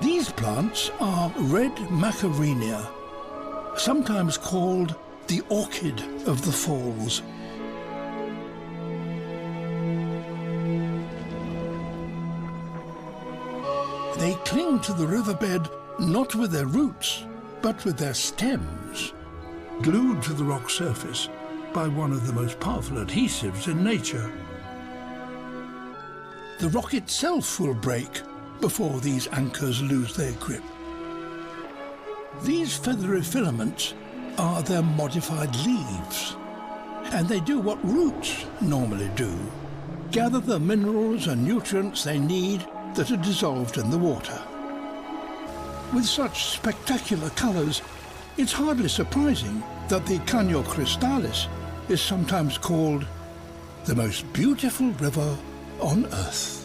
These plants are red macarenia, sometimes called the orchid of the falls. They cling to the riverbed not with their roots, but with their stems, glued to the rock surface by one of the most powerful adhesives in nature. The rock itself will break before these anchors lose their grip. These feathery filaments are their modified leaves, and they do what roots normally do: gather the minerals and nutrients they need that are dissolved in the water. With such spectacular colours, it's hardly surprising that the Caño Cristalis is sometimes called the most beautiful river on Earth.